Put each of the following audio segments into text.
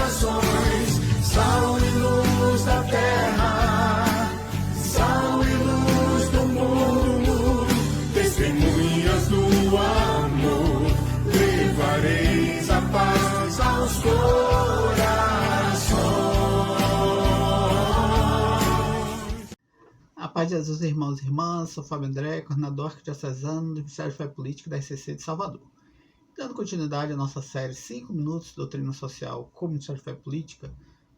nações, sal e luz da terra, sal e luz do mundo, testemunhas do amor, levareis a paz aos corações. A paz de Jesus, irmãos e irmãs, sou Fábio André, coordenador arquidiocesano do Ministério de Fé Política da RCC de Salvador. Dando continuidade à nossa série 5 minutos de doutrina social com o Ministério de Fé Política,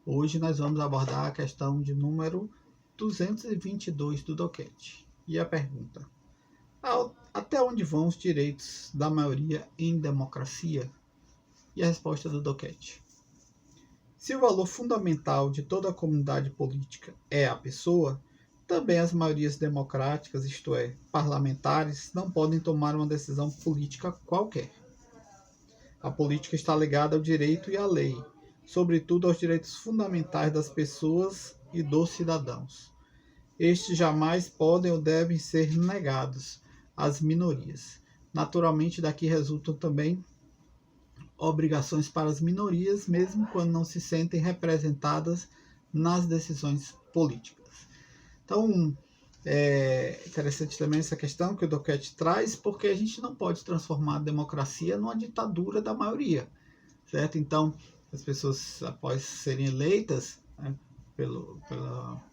hoje nós vamos abordar a questão de número 222 do doquete. E a pergunta: até onde vão os direitos da maioria em democracia? E a resposta do doquete: se o valor fundamental de toda a comunidade política é a pessoa, também as maiorias democráticas, isto é, parlamentares, não podem tomar uma decisão política qualquer. A política está ligada ao direito e à lei, sobretudo aos direitos fundamentais das pessoas e dos cidadãos. Estes jamais podem ou devem ser negados às minorias. Naturalmente, daqui resultam também obrigações para as minorias, mesmo quando não se sentem representadas nas decisões políticas. Então, é interessante também essa questão que o doquete traz, porque a gente não pode transformar a democracia numa ditadura da maioria, certo? Então, as pessoas, após serem eleitas, né,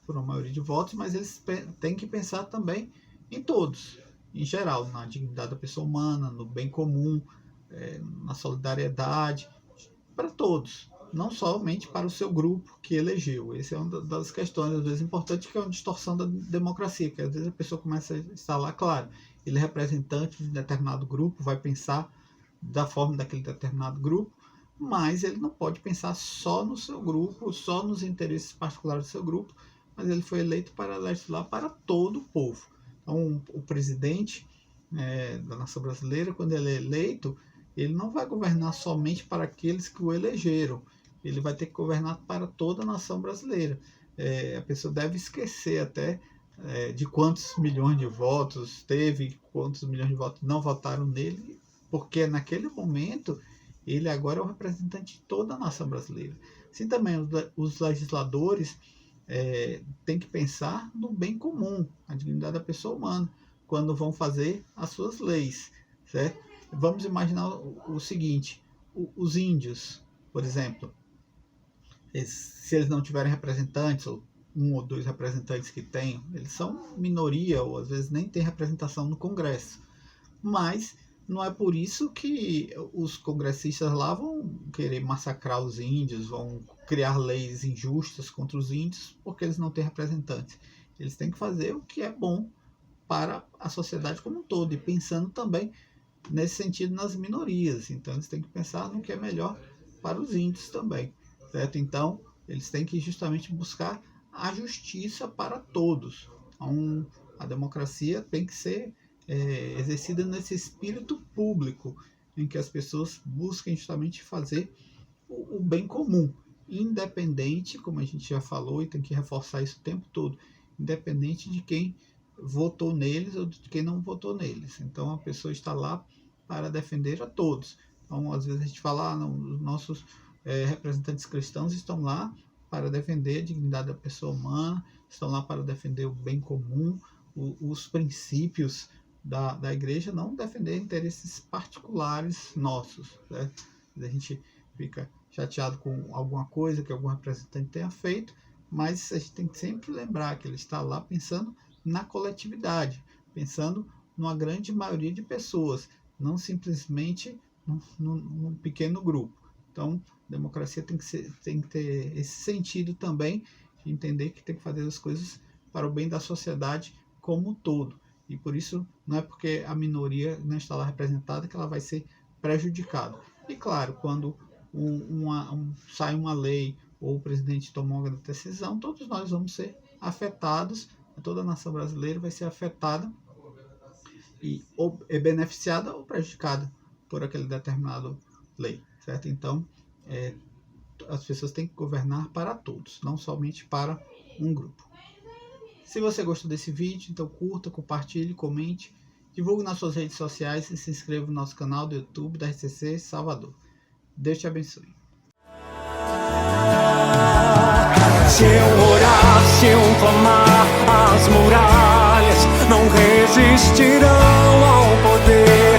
por uma maioria de votos, mas eles têm que pensar também em todos, em geral, na dignidade da pessoa humana, no bem comum, na solidariedade, para todos, não somente para o seu grupo que elegeu. Essa é uma das questões, às vezes, importantes, que é uma distorção da democracia, que às vezes a pessoa começa a instalar, claro, ele é representante de determinado grupo, vai pensar da forma daquele determinado grupo, mas ele não pode pensar só no seu grupo, só nos interesses particulares do seu grupo, mas ele foi eleito para legislar para todo o povo. Então, o presidente da nação brasileira, quando ele é eleito, ele não vai governar somente para aqueles que o elegeram, ele vai ter que governar para toda a nação brasileira. A pessoa deve esquecer até de quantos milhões de votos teve, quantos milhões de votos não votaram nele, porque naquele momento ele agora é o representante de toda a nação brasileira. Assim também os legisladores têm que pensar no bem comum, a dignidade da pessoa humana, quando vão fazer as suas leis, certo? Vamos imaginar o seguinte: os índios, por exemplo, se eles não tiverem representantes, ou um ou dois representantes que tenham, eles são minoria, ou às vezes nem tem representação no Congresso. Mas não é por isso que os congressistas lá vão querer massacrar os índios, vão criar leis injustas contra os índios, porque eles não têm representantes. Eles têm que fazer o que é bom para a sociedade como um todo, e pensando também nesse sentido nas minorias. Então eles têm que pensar no que é melhor para os índios também, certo? Então eles têm que justamente buscar a justiça para todos. Então, a democracia tem que ser exercida nesse espírito público, em que as pessoas busquem justamente fazer o bem comum, independente, como a gente já falou e tem que reforçar isso o tempo todo, independente de quem votou neles ou de quem não votou neles. Então a pessoa está lá para defender a todos. Então, às vezes a gente fala, não, os nossos representantes cristãos estão lá para defender a dignidade da pessoa humana, estão lá para defender o bem comum, os princípios da igreja, não defender interesses particulares nossos, certo? A gente fica chateado com alguma coisa que algum representante tenha feito, mas a gente tem que sempre lembrar que ele está lá pensando na coletividade, pensando numa grande maioria de pessoas, não simplesmente num pequeno grupo. Então, a democracia tem que ter esse sentido também, de entender que tem que fazer as coisas para o bem da sociedade como um todo. E por isso, não é porque a minoria não está lá representada que ela vai ser prejudicada. E claro, quando sai uma lei ou o presidente toma uma decisão, todos nós vamos ser afetados, toda a nação brasileira vai ser afetada e ou é beneficiada ou prejudicada por aquele determinado lei, certo? Então, as pessoas têm que governar para todos, não somente para um grupo. Se você gostou desse vídeo, então curta, compartilhe, comente, divulgue nas suas redes sociais e se inscreva no nosso canal do YouTube da RCC Salvador. Deus te abençoe. Se eu orar, se eu clamar, as muralhas não resistirão ao poder